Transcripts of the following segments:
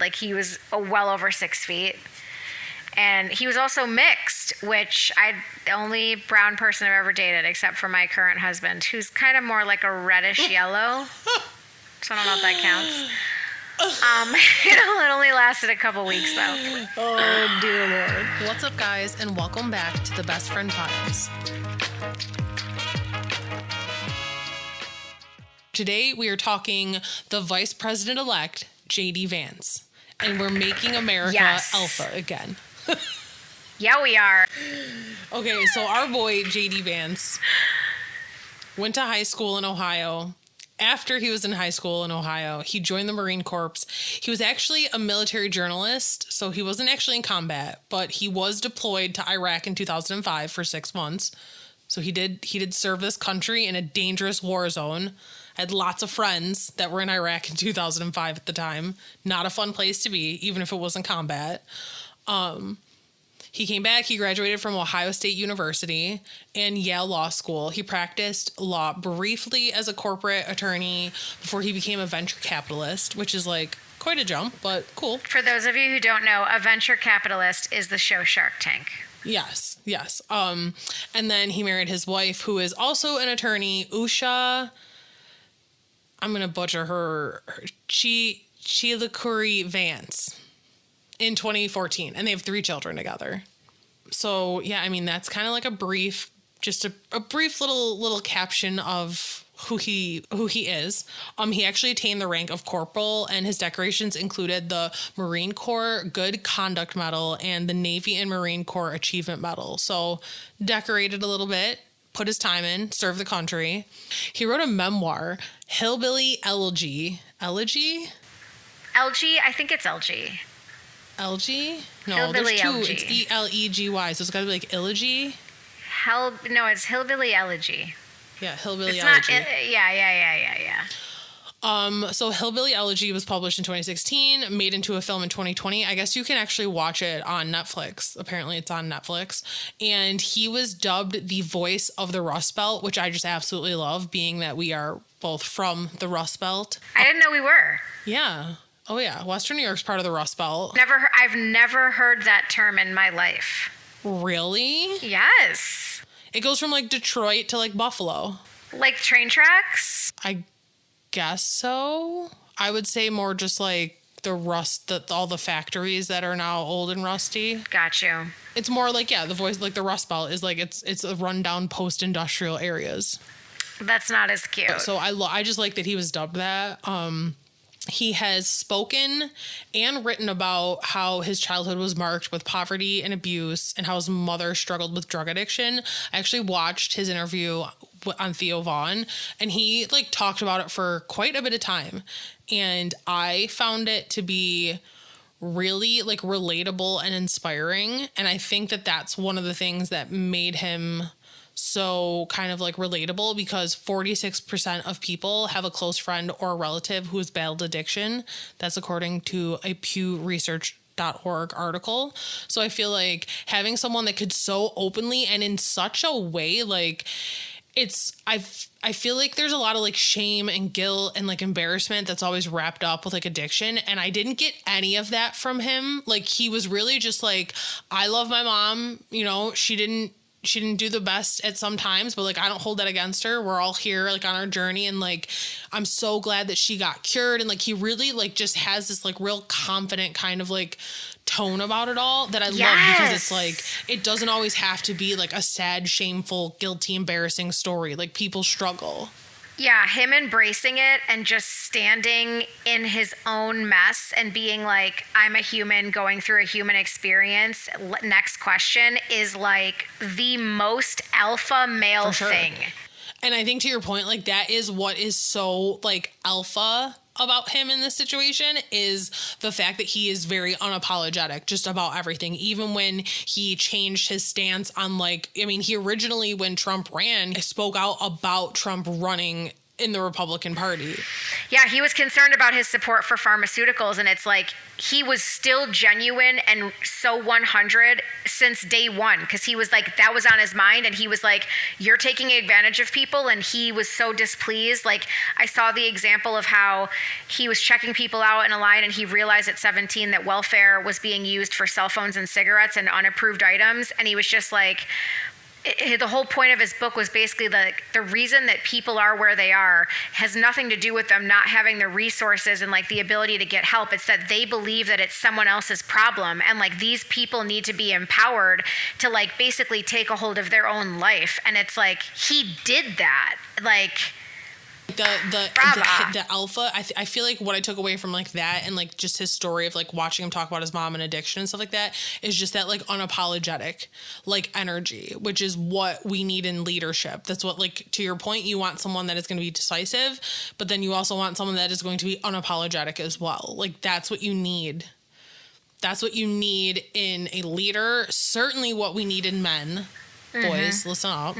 Like, he was well over 6 feet. And he was also mixed, which the only brown person I've ever dated, except for my current husband, who's kind of more like a reddish yellow. So I don't know if that counts. It only lasted a couple weeks, though. Oh, dear Lord. What's up, guys, and welcome back to the Best Friend Files. Today, we are talking the Vice President Elect JD Vance, and we're making America alpha again. Yeah, we are. Okay, so our boy JD Vance went to high school in Ohio. After he was in high school in Ohio, he joined the Marine Corps. He was actually a military journalist, so he wasn't actually in combat, but he was deployed to Iraq in 2005 for 6 months. So he did serve this country in a dangerous war zone. I had lots of friends that were in Iraq in 2005 at the time. Not a fun place to be, even if it wasn't combat. He came back, he graduated from Ohio State University and Yale Law School. He practiced law briefly as a corporate attorney before he became a venture capitalist, which is like quite a jump, but cool. For those of you who don't know, a venture capitalist is the show Shark Tank. Yes. And then he married his wife, who is also an attorney, Usha. I'm going to butcher her. Silicone Vance. In 2014, and they have 3 children together. So yeah, I mean, that's kind of like a brief little caption of who he is. He actually attained the rank of corporal, and his decorations included the Marine Corps Good Conduct Medal and the Navy and Marine Corps Achievement Medal. So decorated a little bit, put his time in, served the country. He wrote a memoir, Hillbilly Elegy. Elegy? LG? I think it's LG. LG? No, Hillbilly there's 2. LG. It's ELEGY, so it's got to be like Elegy. No, it's Hillbilly Elegy. Yeah, Hillbilly it's Elegy. Yeah. So Hillbilly Elegy was published in 2016, made into a film in 2020. I guess you can actually watch it on Netflix. Apparently it's on Netflix. And he was dubbed the voice of the Rust Belt, which I just absolutely love, being that we are both from the Rust Belt. I didn't know we were. Yeah. Oh, yeah. Western New York's part of the Rust Belt. I've never heard that term in my life. Really? Yes. It goes from, like, Detroit to, like, Buffalo. Like train tracks? I guess so. I would say more just, like, all the factories that are now old and rusty. Got you. It's more like, yeah, the voice, like, the Rust Belt is, like, it's a rundown post-industrial areas. That's not as cute. So I just like that he was dubbed that. He has spoken and written about how his childhood was marked with poverty and abuse and how his mother struggled with drug addiction. I actually watched his interview on Theo and he like talked about it for quite a bit of time. And I found it to be really like relatable and inspiring. And I think that that's one of the things that made him so kind of like relatable, because 46% of people have a close friend or relative who has battled addiction. That's according to a Pew Research.org article. So I feel like having someone that could so openly and in such a way, like I feel like there's a lot of like shame and guilt and like embarrassment that's always wrapped up with like addiction. And I didn't get any of that from him. Like he was really just like, I love my mom. You know, she didn't do the best at some times, but like, I don't hold that against her. We're all here like on our journey. And like, I'm so glad that she got cured. And like, he really like just has this like real confident kind of like tone about it all that I love, because it's like, it doesn't always have to be like a sad, shameful, guilty, embarrassing story. Like people struggle. Yeah, him embracing it and just standing in his own mess and being like, I'm a human going through a human experience. Next question is like the most alpha male thing. And I think to your point, like that is what is so like alpha about him in this situation, is the fact that he is very unapologetic just about everything. Even when he changed his stance on like, I mean, he originally, when Trump ran, spoke out about Trump running in the Republican Party. Yeah, he was concerned about his support for pharmaceuticals, and it's like he was still genuine and so 100 since day one, because he was like, that was on his mind, and he was like, you're taking advantage of people, and he was so displeased. Like, I saw the example of how he was checking people out in a line, and he realized at 17 that welfare was being used for cell phones and cigarettes and unapproved items, and he was just like, the whole point of his book was basically the reason that people are where they are has nothing to do with them not having the resources and like the ability to get help. It's that they believe that it's someone else's problem, and like these people need to be empowered to like basically take a hold of their own life. And it's like he did that. Like the alpha, I feel like what I took away from like that and like just his story of like watching him talk about his mom and addiction and stuff like that is just that like unapologetic like energy, which is what we need in leadership. That's what, like, to your point, you want someone that is going to be decisive, but then you also want someone that is going to be unapologetic as well. Like, that's what you need. That's what you need in a leader. Certainly what we need in men. Boys, listen up.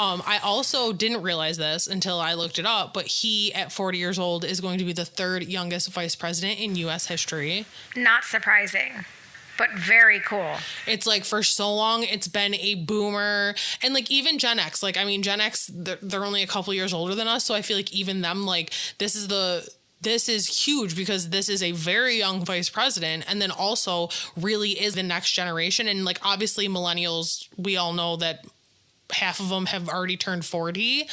I also didn't realize this until I looked it up, but he, at 40 years old, is going to be the third youngest vice president in U.S. history. Not surprising, but very cool. It's like for so long, it's been a boomer. And like even Gen X, like, I mean, Gen X, they're only a couple years older than us. So I feel like even them, like, this is huge because this is a very young vice president, and then also really is the next generation. And like, obviously millennials, we all know that half of them have already turned 40,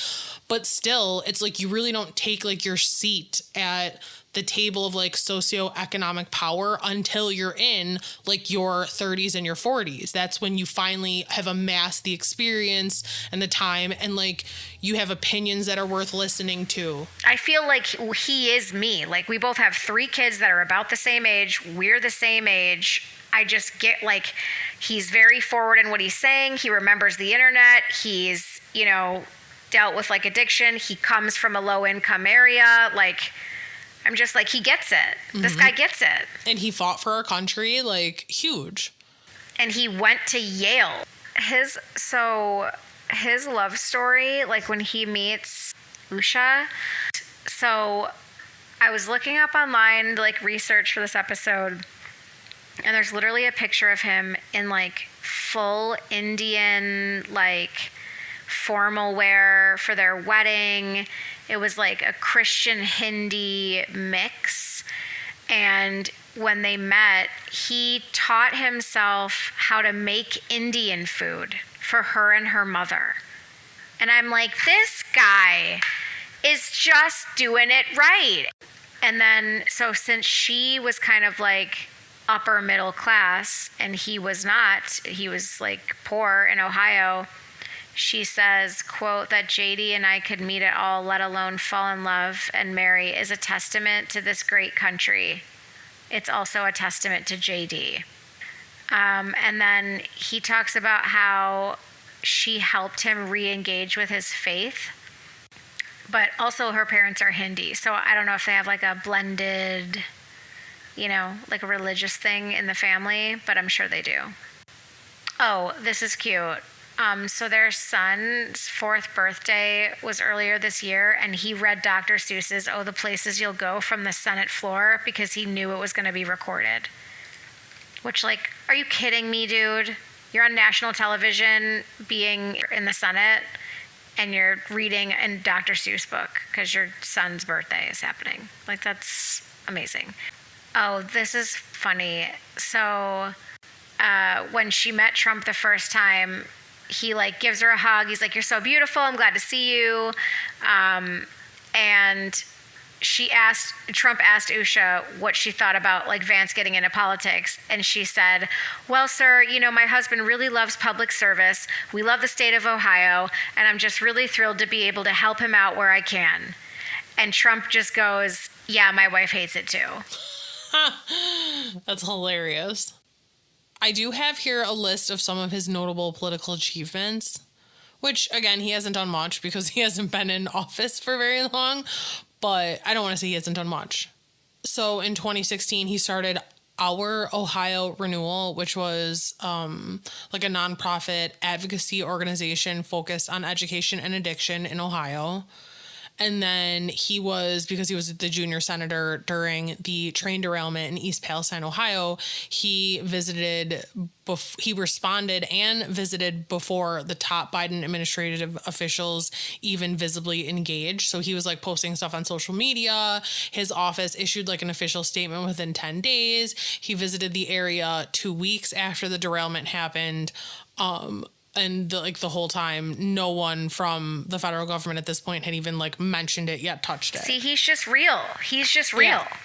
but still it's like you really don't take like your seat at the table of like socioeconomic power until you're in like your 30s and your 40s. That's when you finally have amassed the experience and the time, and like you have opinions that are worth listening to. I feel like he is me. Like, we both have 3 kids that are about the same age. We're the same age. I just get like, he's very forward in what he's saying. He remembers the internet. He's, you know, dealt with like addiction. He comes from a low income area. Like, I'm just like, he gets it. This guy gets it. And he fought for our country, like, huge. And he went to Yale. His love story, like when he meets Usha. So I was looking up online to like research for this episode, and there's literally a picture of him in like full Indian, like formal wear for their wedding. It was like a Christian Hindi mix. And when they met, he taught himself how to make Indian food for her and her mother. And I'm like, this guy is just doing it right. And then, so since she was kind of like upper middle class and he was not, he was like poor in Ohio, she says, quote, that JD and I could meet at all, let alone fall in love and marry, is a testament to this great country. It's also a testament to JD. And then he talks about how she helped him re-engage with his faith, but also her parents are Hindi. So I don't know if they have like a blended, you know, like a religious thing in the family, but I'm sure they do. Oh, this is cute. So their son's 4th birthday was earlier this year, and he read Dr. Seuss's "Oh, the Places You'll Go" from the Senate floor because he knew it was going to be recorded. Which, like, are you kidding me, dude? You're on national television being in the Senate, and you're reading a Dr. Seuss book because your son's birthday is happening. Like, that's amazing. Oh, this is funny. So when she met Trump the first time, he like gives her a hug. He's like, "You're so beautiful. I'm glad to see you." And Trump asked Usha what she thought about like Vance getting into politics. And she said, "Well, sir, you know, my husband really loves public service. We love the state of Ohio. And I'm just really thrilled to be able to help him out where I can." And Trump just goes, "Yeah, my wife hates it too." That's hilarious. I do have here a list of some of his notable political achievements, which, again, he hasn't done much because he hasn't been in office for very long, but I don't want to say he hasn't done much. So in 2016, he started Our Ohio Renewal, which was like a nonprofit advocacy organization focused on education and addiction in Ohio. And then because he was the junior senator during the train derailment in East Palestine, Ohio, he responded and visited before the top Biden administrative officials even visibly engaged. So he was like posting stuff on social media. His office issued like an official statement within 10 days. He visited the area 2 weeks after the derailment happened. And the whole time, no one from the federal government at this point had even like mentioned it yet, touched it. See, he's just real. He's just real. Yeah.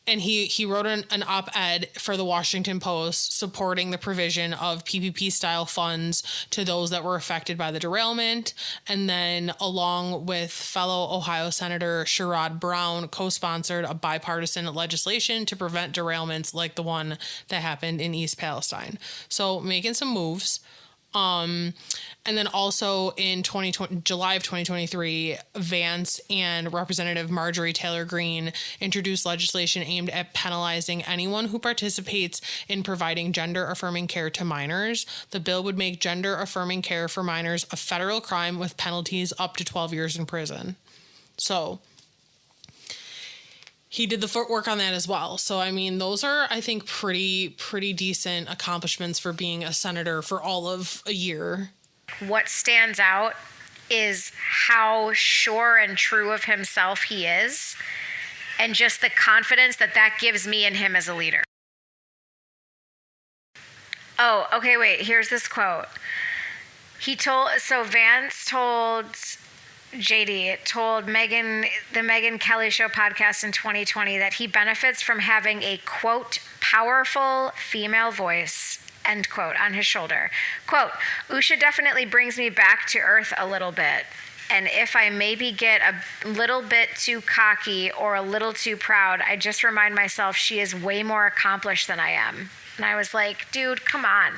And he wrote an op-ed for the Washington Post supporting the provision of PPP-style funds to those that were affected by the derailment. And then along with fellow Ohio Senator Sherrod Brown, co-sponsored a bipartisan legislation to prevent derailments like the one that happened in East Palestine. So making some moves. And then also in July of 2023, Vance and Representative Marjorie Taylor Greene introduced legislation aimed at penalizing anyone who participates in providing gender-affirming care to minors. The bill would make gender-affirming care for minors a federal crime with penalties up to 12 years in prison. So he did the footwork on that as well. So, I mean, those are, I think, pretty decent accomplishments for being a senator for all of a year. What stands out is how sure and true of himself he is, and just the confidence that gives me and him as a leader. Oh, okay, wait, here's this quote. Vance told JD told the Megyn Kelly Show podcast in 2020 that he benefits from having a, quote, powerful female voice, end quote, on his shoulder. Quote, Usha definitely brings me back to earth a little bit. And if I maybe get a little bit too cocky or a little too proud, I just remind myself she is way more accomplished than I am. And I was like, dude, come on.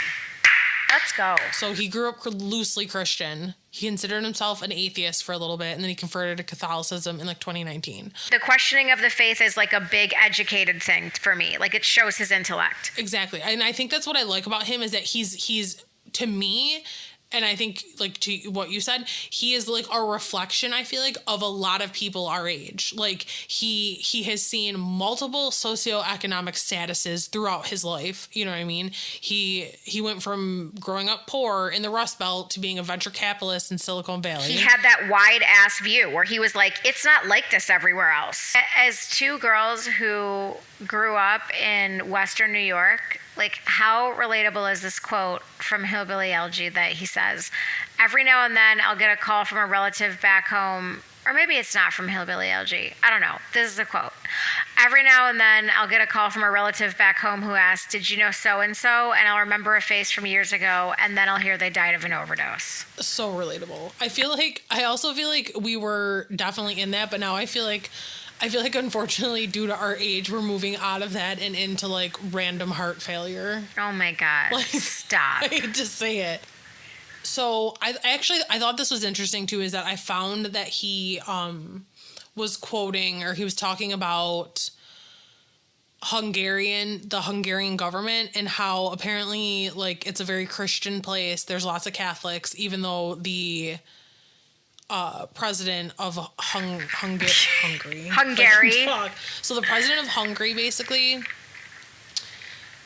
Let's go. So he grew up loosely Christian. He considered himself an atheist for a little bit, and then he converted to Catholicism in 2019. The questioning of the faith is like a big educated thing for me. Like, it shows his intellect. Exactly. And I think that's what I like about him, is that he's to me, and I think, like, to what you said, he is like a reflection, I feel like, of a lot of people our age. Like, he has seen multiple socioeconomic statuses throughout his life. You know what I mean? He went from growing up poor in the Rust Belt to being a venture capitalist in Silicone Valley. He had that wide ass view where he was like, it's not like this everywhere else. As two girls who grew up in Western New York, like, how relatable is this quote from Hillbilly LG that he says, every now and then I'll get a call from a relative back home, or maybe it's not from Hillbilly LG. I don't know. This is a quote. Every now and then I'll get a call from a relative back home who asks, did you know so-and-so? And I'll remember a face from years ago, and then I'll hear they died of an overdose. So relatable. I also feel like we were definitely in that, but now I feel like unfortunately, due to our age, we're moving out of that and into like random heart failure. Oh my God. Like, stop. I hate to say it. So I thought this was interesting too, is that I found that he was quoting, or he was talking about the Hungarian government, and how apparently like it's a very Christian place. There's lots of Catholics, even though the president of Hungary. So the president of Hungary basically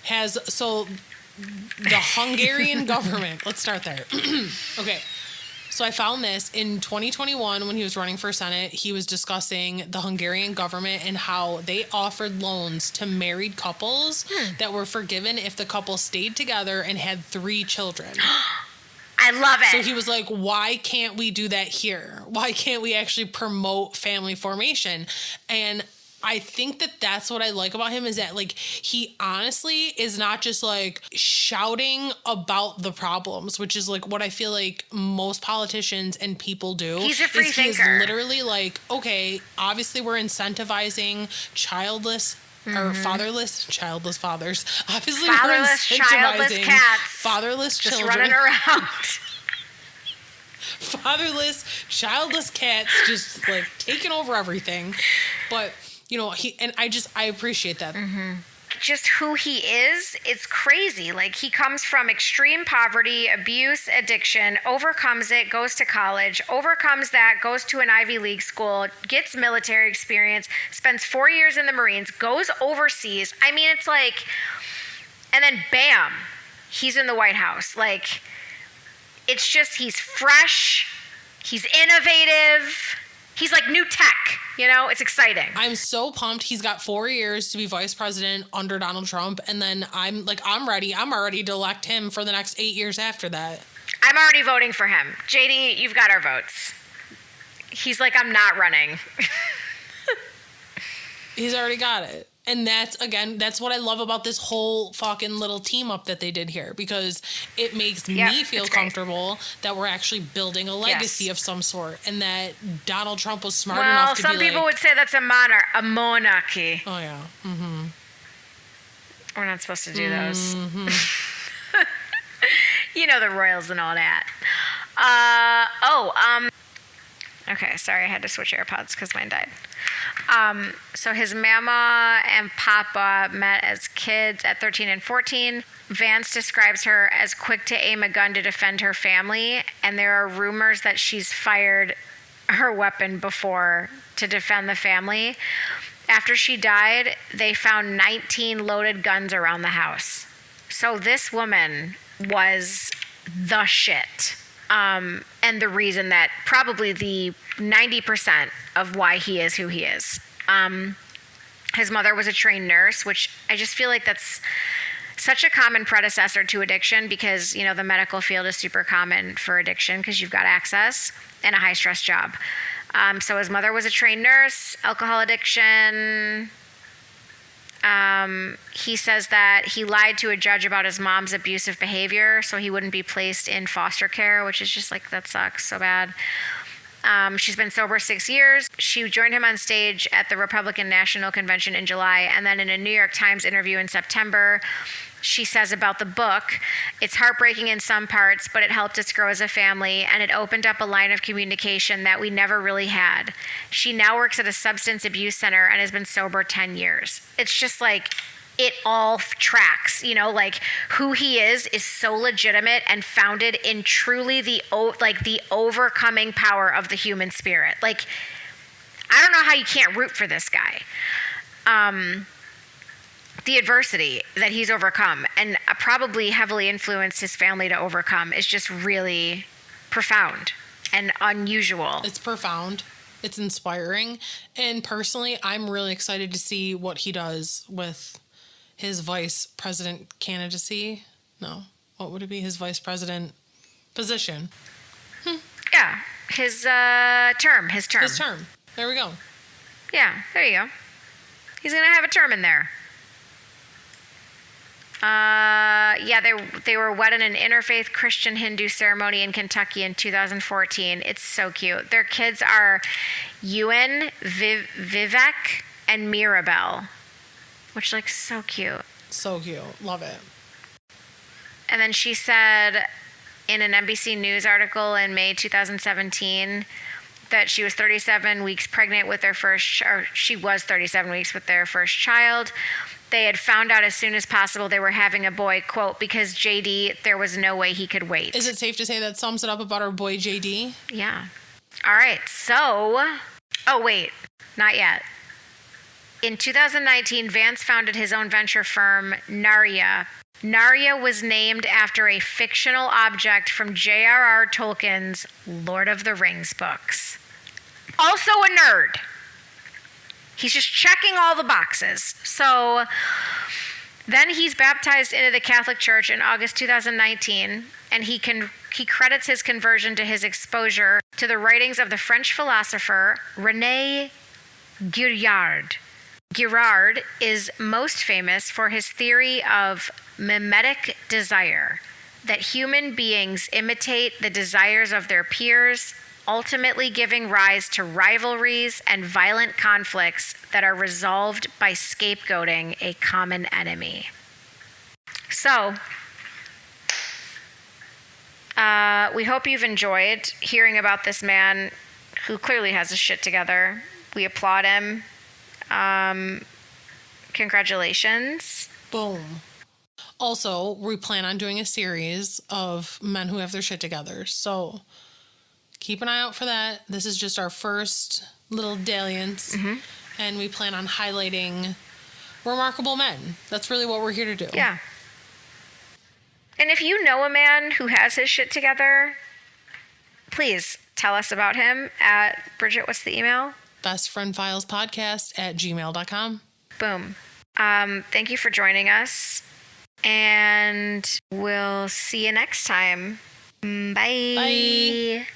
has, so the Hungarian government, let's start there. Okay. So I found this in 2021 when he was running for Senate. He was discussing the Hungarian government and how they offered loans to married couples that were forgiven if the couple stayed together and had 3 children. I love it. So he was like, why can't we do that here? Why can't we actually promote family formation? And I think that that's what I like about him, is that like he honestly is not just like shouting about the problems, which is like what I feel like most politicians and people do. He's a free thinker. He's literally like, okay, obviously we're incentivizing childless or childless fathers. Obviously, fatherless, childless cats. Fatherless just children. running around. Fatherless, childless cats just like taking over everything. But, you know, I appreciate that. Mm-hmm. just who he is, it's crazy. Like, he comes from extreme poverty, abuse, addiction, overcomes it, goes to college, overcomes that, goes to an Ivy League school, gets military experience, spends 4 years in the Marines, goes overseas. I mean, it's like, and then bam, he's in the White House. Like, it's just, he's fresh, he's innovative, he's like new tech, you know? It's exciting. I'm so pumped. He's got 4 years to be vice president under Donald Trump. And then I'm ready. I'm already to elect him for the next 8 years after that. I'm already voting for him. JD, you've got our votes. He's like, I'm not running. He's already got it. And that's what I love about this whole fucking little team up that they did here, because it makes me feel comfortable that we're actually building a legacy of some sort, and that Donald Trump was smart enough to be like... Well, some people would say that's a monarchy. Oh, yeah. Mm-hmm. We're not supposed to do those. Mm-hmm. You know, the royals and all that. Okay, sorry, I had to switch AirPods because mine died. So his mama and papa met as kids at 13 and 14. Vance describes her as quick to aim a gun to defend her family, and there are rumors that she's fired her weapon before to defend the family. After she died, they found 19 loaded guns around the house. So this woman was the shit. And the reason that probably the 90% of why he is who he is. His mother was a trained nurse, which I just feel like that's such a common predecessor to addiction, because, you know, the medical field is super common for addiction because you've got access and a high stress job. So his mother was a trained nurse, alcohol addiction. He says that he lied to a judge about his mom's abusive behavior so he wouldn't be placed in foster care, which is just like, that sucks so bad. She's been sober 6 years. She joined him on stage at the Republican National Convention in July, and then in a New York Times interview in September, she says about the book, it's heartbreaking in some parts, but it helped us grow as a family, and it opened up a line of communication that we never really had. She now works at a substance abuse center and has been sober 10 years. It's just like, it all tracks, you know, like who he is so legitimate and founded in truly the overcoming power of the human spirit. Like, I don't know how you can't root for this guy. The adversity that he's overcome and probably heavily influenced his family to overcome is just really profound and unusual. It's profound. It's inspiring. And personally, I'm really excited to see what he does with his vice president candidacy. No, what would it be? His vice president position. Yeah, his term. His term. There we go. Yeah, there you go. He's going to have a term in there. They were wed in an interfaith Christian Hindu ceremony in Kentucky in 2014. It's so cute. Their kids are Ewan, Vivek, and Mirabelle, which, like, so cute. So cute. Love it. And then she said in an NBC News article in May 2017 that she was 37 weeks pregnant with their first, or she was 37 weeks with their first child. They had found out as soon as possible they were having a boy, quote, because JD, there was no way he could wait. Is it safe to say that sums it up about our boy JD? Yeah. All right. So, oh, wait, not yet. In 2019, Vance founded his own venture firm, Narya. Narya was named after a fictional object from J.R.R. Tolkien's Lord of the Rings books. Also a nerd. He's just checking all the boxes. So then he's baptized into the Catholic Church in August 2019, and he credits his conversion to his exposure to the writings of the French philosopher René Girard. Girard is most famous for his theory of mimetic desire, that human beings imitate the desires of their peers, ultimately giving rise to rivalries and violent conflicts that are resolved by scapegoating a common enemy. So, we hope you've enjoyed hearing about this man who clearly has his shit together. We applaud him. Congratulations. Boom. Also, we plan on doing a series of men who have their shit together. So keep an eye out for that. This is just our first little dalliance. Mm-hmm. And we plan on highlighting remarkable men. That's really what we're here to do. Yeah. And if you know a man who has his shit together, please tell us about him at Bridget, what's the email? bestfriendfilespodcast@gmail.com. Boom. Thank you for joining us. And we'll see you next time. Bye. Bye.